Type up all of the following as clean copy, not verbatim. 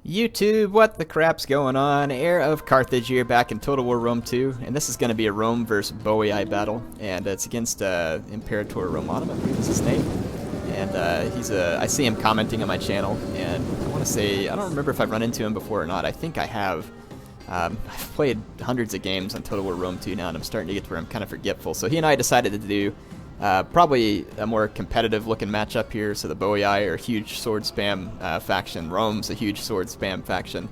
YouTube, what the crap's going on? HeirofCarthage here, back in Total War Rome 2, and this is going to be a Rome versus Boii battle, and it's against Imperator Romanum, I believe is his name. And I see him commenting on my channel, and I want to say, I don't remember if I've run into him before or not. I think I have. I've played hundreds of games on Total War Rome 2 now, and I'm starting to get to where I'm kind of forgetful. So he and I decided to do probably a more competitive looking matchup here. So the Boii are a huge sword spam faction. Rome's a huge sword spam faction.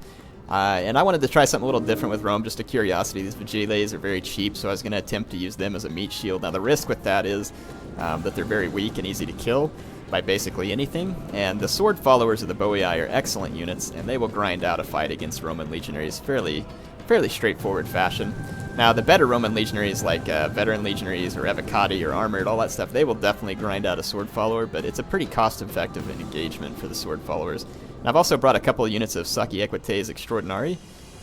And I wanted to try something a little different with Rome, just a curiosity. These Vigiles are very cheap, so I was going to attempt to use them as a meat shield. Now the risk with that is that they're very weak and easy to kill by basically anything. And the sword followers of the Boii are excellent units, and they will grind out a fight against Roman legionaries fairly straightforward fashion. Now, the better Roman legionaries, like veteran legionaries or evocati or armored, all that stuff, they will definitely grind out a sword follower, but it's a pretty cost-effective engagement for the sword followers. And I've also brought a couple of units of Saki Equites Extraordinari,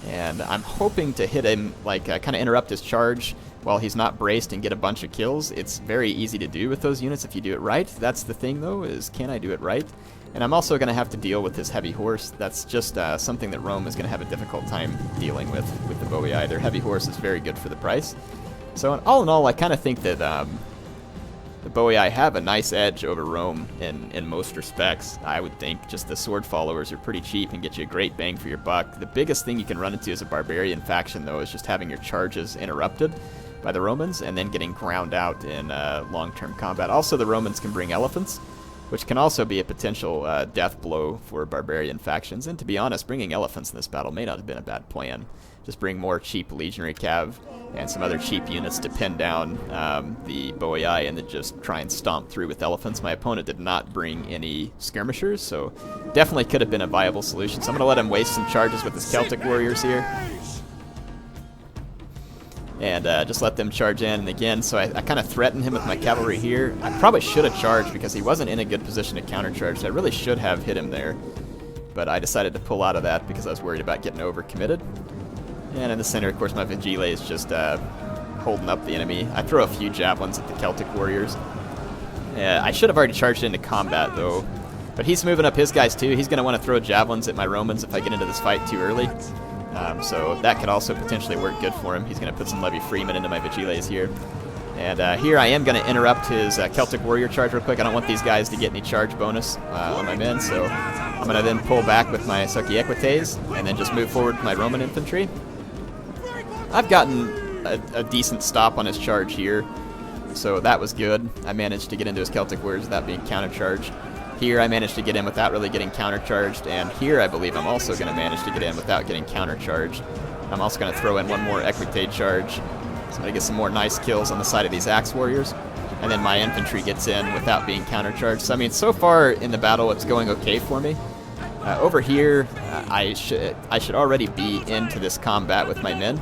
and I'm hoping to hit him, like, kind of interrupt his charge while he's not braced and get a bunch of kills. It's very easy to do with those units if you do it right. That's the thing, though, is can I do it right? And I'm also going to have to deal with his heavy horse. That's just something that Rome is going to have a difficult time dealing with the Boii. Their heavy horse is very good for the price. So all in all, I kind of think that the Boii have a nice edge over Rome in most respects. I would think just the sword followers are pretty cheap and get you a great bang for your buck. The biggest thing you can run into as a barbarian faction, though, is just having your charges interrupted by the Romans and then getting ground out in long-term combat. Also, the Romans can bring elephants, which can also be a potential death blow for barbarian factions. And to be honest, bringing elephants in this battle may not have been a bad plan. Just bring more cheap legionary cav and some other cheap units to pin down the Boii and then just try and stomp through with elephants. My opponent did not bring any skirmishers, so definitely could have been a viable solution. So I'm going to let him waste some charges with his Celtic warriors here. And just let them charge in. And again, so I kind of threatened him with my cavalry here. I probably should have charged because he wasn't in a good position to countercharge. So I really should have hit him there. But I decided to pull out of that because I was worried about getting overcommitted. And in the center, of course, my Vigile is just holding up the enemy. I throw a few javelins at the Celtic warriors. I should have already charged into combat, though. But he's moving up his guys, too. He's going to want to throw javelins at my Romans if I get into this fight too early. So that could also potentially work good for him. He's going to put some Levy Freeman into my Vigiles here. And here I am going to interrupt his Celtic warrior charge real quick. I don't want these guys to get any charge bonus on my men, so I'm going to then pull back with my Saki Equites and then just move forward with my Roman infantry. I've gotten a decent stop on his charge here, so that was good. I managed to get into his Celtic warriors without being countercharged. Here I managed to get in without really getting countercharged, and here I believe I'm also going to manage to get in without getting countercharged. I'm also going to throw in one more Equite charge, so I'm going to get some more nice kills on the side of these Axe warriors, and then my infantry gets in without being countercharged. So I mean, so far in the battle it's going okay for me. Over here I should already be into this combat with my men,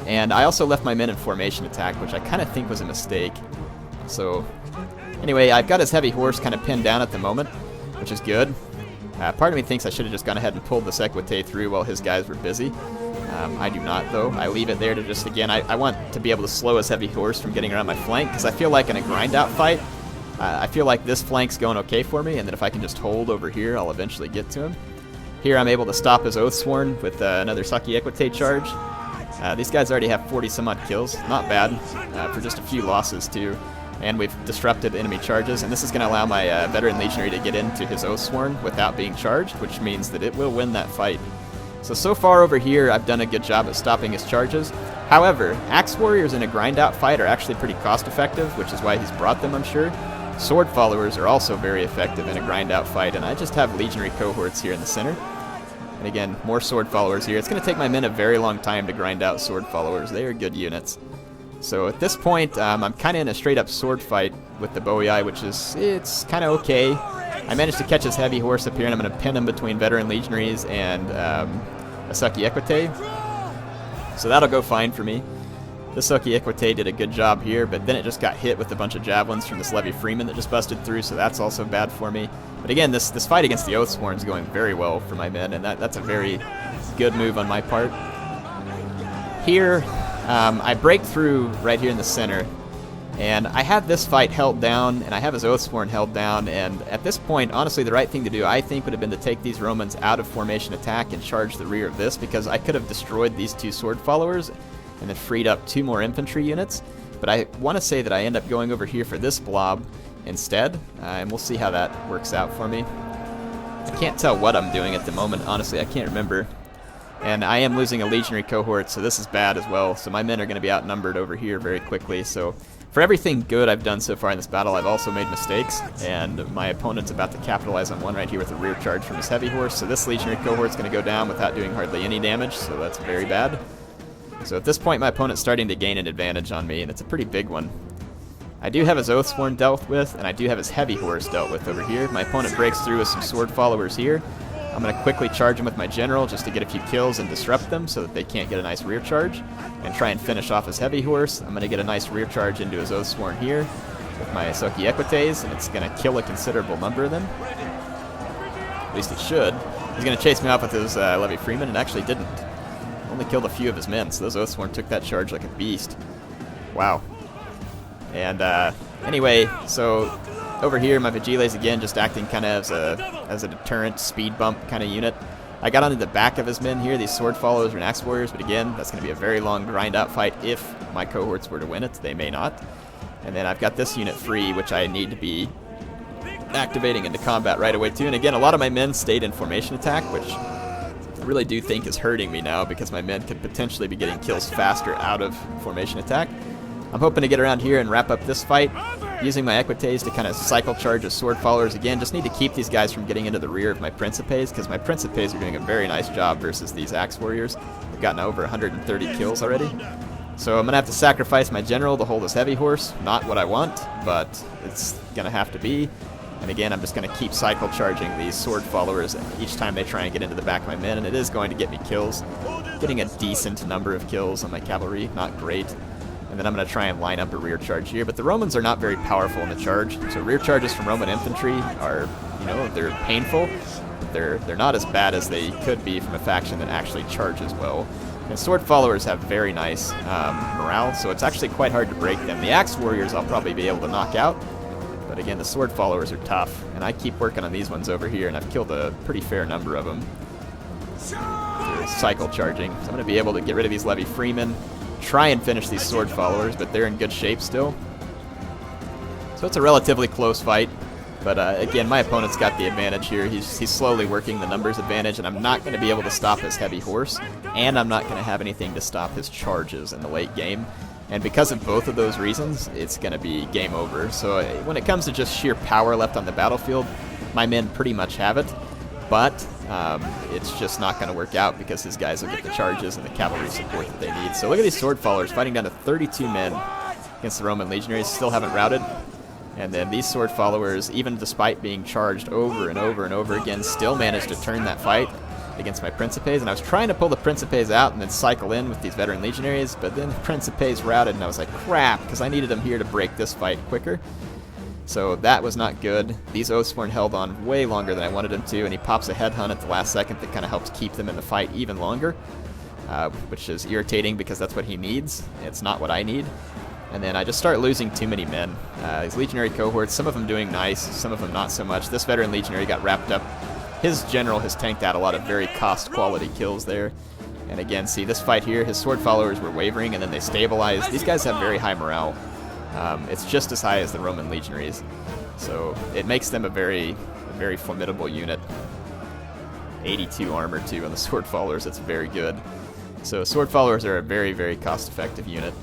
and I also left my men in formation attack, which I kind of think was a mistake. So anyway, I've got his heavy horse kind of pinned down at the moment, which is good. Part of me thinks I should have just gone ahead and pulled this Equite through while his guys were busy. I do not, though. I leave it there to just, again, I want to be able to slow his heavy horse from getting around my flank, because I feel like in a grind-out fight, I feel like this flank's going okay for me, and then if I can just hold over here, I'll eventually get to him. Here I'm able to stop his Oathsworn with another Saki Equite charge. These guys already have 40-some-odd kills. Not bad, for just a few losses, too. And we've disrupted enemy charges, and this is going to allow my veteran legionary to get into his Oathsworn without being charged, which means that it will win that fight. So far over here, I've done a good job at stopping his charges. However, Axe Warriors in a grind-out fight are actually pretty cost-effective, which is why he's brought them, I'm sure. Sword Followers are also very effective in a grind-out fight, and I just have legionary cohorts here in the center. And again, more Sword Followers here. It's going to take my men a very long time to grind out Sword Followers. They are good units. So at this point, I'm kind of in a straight-up sword fight with the Boii, which is, it's kind of okay. I managed to catch his heavy horse up here, and I'm going to pin him between veteran legionaries and a Saki Equite. So that'll go fine for me. The Saki Equite did a good job here, but then it just got hit with a bunch of javelins from this Levy Freeman that just busted through, so that's also bad for me. But again, this fight against the Oathsworn is going very well for my men, and that's a very good move on my part. Here, I break through right here in the center, And I have this fight held down, and I have his Oathsworn held down, and at this point, honestly, the right thing to do, I think, would have been to take these Romans out of formation attack and charge the rear of this, because I could have destroyed these 2 sword followers and then freed up 2 more infantry units. But I want to say that I end up going over here for this blob instead, and we'll see how that works out for me. I can't tell what I'm doing at the moment, honestly, I can't remember. And I am losing a legionary cohort, so this is bad as well, so my men are going to be outnumbered over here very quickly. So for everything good I've done so far in this battle, I've also made mistakes, and my opponent's about to capitalize on one right here with a rear charge from his heavy horse, so this legionary cohort's going to go down without doing hardly any damage, so that's very bad. So at this point, my opponent's starting to gain an advantage on me, and it's a pretty big one. I do have his Oathsworn dealt with, and I do have his heavy horse dealt with over here. My opponent breaks through with some sword followers here. I'm going to quickly charge him with my general just to get a few kills and disrupt them so that they can't get a nice rear charge, and try and finish off his heavy horse. I'm going to get a nice rear charge into his Oathsworn here with my Soki Equites, and it's going to kill a considerable number of them. At least it should. He's going to chase me off with his Levy Freeman, and actually didn't. Only killed a few of his men, so those Oathsworn took that charge like a beast. Wow. And anyway, so over here, my Vigiles again just acting kind of as a deterrent, speed bump kind of unit. I got onto the back of his men here, these sword followers and axe warriors, but again, that's going to be a very long grind out fight if my cohorts were to win it. They may not. And then I've got this unit free, which I need to be activating into combat right away too. And again, a lot of my men stayed in formation attack, which I really do think is hurting me now because my men could potentially be getting kills faster out of formation attack. I'm hoping to get around here and wrap up this fight using my Equites to kind of cycle charge his sword followers again. Just need to keep these guys from getting into the rear of my Principes, because my Principes are doing a very nice job versus these axe warriors. I've gotten over 130 kills already. So I'm going to have to sacrifice my general to hold his heavy horse. Not what I want, but it's going to have to be. And again, I'm just going to keep cycle charging these sword followers each time they try and get into the back of my men, and it is going to get me kills. Getting a decent number of kills on my cavalry, not great. And then I'm going to try and line up a rear charge here, but the Romans are not very powerful in the charge. So rear charges from Roman infantry are, you know, they're painful, but they're not as bad as they could be from a faction that actually charges well. And sword followers have very nice morale, so it's actually quite hard to break them. The axe warriors I'll probably be able to knock out, but again, the sword followers are tough, and I keep working on these ones over here, and I've killed a pretty fair number of them through cycle charging. So I'm going to be able to get rid of these Levy Freemen, try and finish these sword followers, but they're in good shape still. So it's a relatively close fight, but again, my opponent's got the advantage here. He's slowly working the numbers advantage, and I'm not going to be able to stop his heavy horse, and I'm not going to have anything to stop his charges in the late game. And because of both of those reasons, it's going to be game over. So when it comes to just sheer power left on the battlefield, my men pretty much have it, but it's just not going to work out because his guys will get the charges and the cavalry support that they need. So look at these sword followers fighting down to 32 men against the Roman legionaries, still haven't routed. And then these sword followers, even despite being charged over and over and over again, still managed to turn that fight against my Principes. And I was trying to pull the Principes out and then cycle in with these veteran legionaries, but then the Principes routed, and I was like, crap, because I needed them here to break this fight quicker. So that was not good. These Oathsworn held on way longer than I wanted them to, and he pops a headhunt at the last second that kind of helps keep them in the fight even longer, which is irritating because that's what he needs. It's not what I need. And then I just start losing too many men. These legionary cohorts, some of them doing nice, some of them not so much. This veteran legionary got wrapped up. His general has tanked out a lot of very cost-quality kills there. And again, see this fight here, his sword followers were wavering and then they stabilized. These guys have very high morale. It's just as high as the Roman legionaries. So it makes them a very formidable unit. 82 armor too on the sword followers, that's very good. So sword followers are a very cost-effective unit.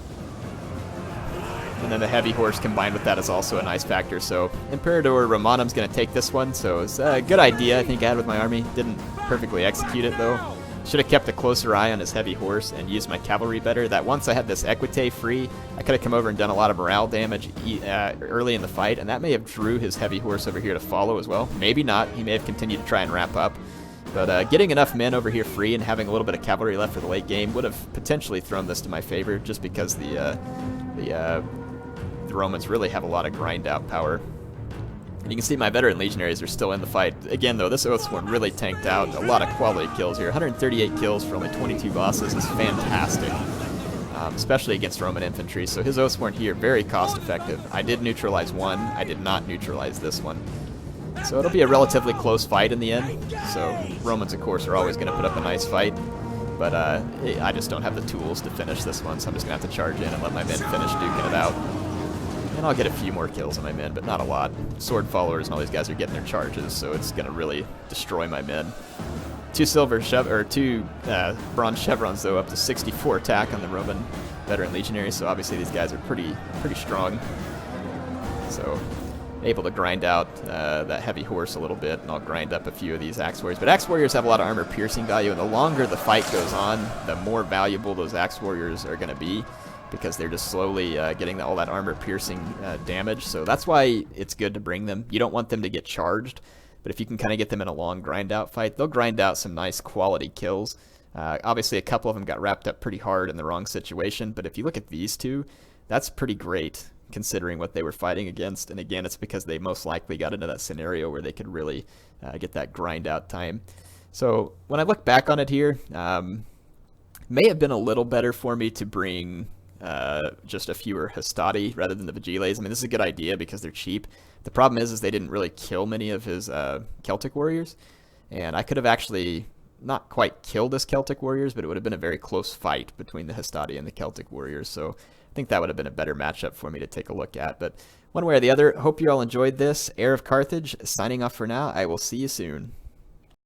And then the heavy horse combined with that is also a nice factor. So Imperator Romanum's going to take this one, so it's a good idea I think I had with my army. Didn't perfectly execute it though. Should have kept a closer eye on his heavy horse and used my cavalry better. That once I had this Equite free, I could have come over and done a lot of morale damage early in the fight, and that may have drew his heavy horse over here to follow as well. Maybe not. He may have continued to try and wrap up. But getting enough men over here free and having a little bit of cavalry left for the late game would have potentially thrown this to my favor, just because the Romans really have a lot of grind-out power. And you can see my veteran legionaries are still in the fight. Again, though, this Oathsworn really tanked out. A lot of quality kills here. 138 kills for only 22 bosses is fantastic. especially against Roman infantry. So his Oathsworn here, very cost effective. I did neutralize one, I did not neutralize this one. So it'll be a relatively close fight in the end. So Romans, of course, are always going to put up a nice fight. But I just don't have the tools to finish this one, so I'm just going to have to charge in and let my men finish duking it out. And I'll get a few more kills on my men, but not a lot. Sword followers and all these guys are getting their charges, so it's going to really destroy my men. Two bronze chevrons, though, up to 64 attack on the Roman veteran legionaries, so obviously these guys are pretty strong. So able to grind out that heavy horse a little bit, and I'll grind up a few of these axe warriors. But axe warriors have a lot of armor piercing value, and the longer the fight goes on, the more valuable those axe warriors are going to be, because they're just slowly getting all that armor piercing damage. So that's why it's good to bring them. You don't want them to get charged, but if you can kind of get them in a long grind out fight, they'll grind out some nice quality kills. Obviously a couple of them got wrapped up pretty hard in the wrong situation, but if you look at these two, that's pretty great considering what they were fighting against. And again, it's because they most likely got into that scenario where they could really get that grind out time. So when I look back on it here, may have been a little better for me to bring just a fewer Hastati rather than the Vigiles. I mean, this is a good idea because they're cheap. The problem is they didn't really kill many of his Celtic warriors, and I could have actually not quite killed his Celtic warriors, but it would have been a very close fight between the Hastati and the Celtic warriors. So I think that would have been a better matchup for me to take a look at. But one way or the other, hope you all enjoyed this. Heir of Carthage, signing off for now. I will see you soon.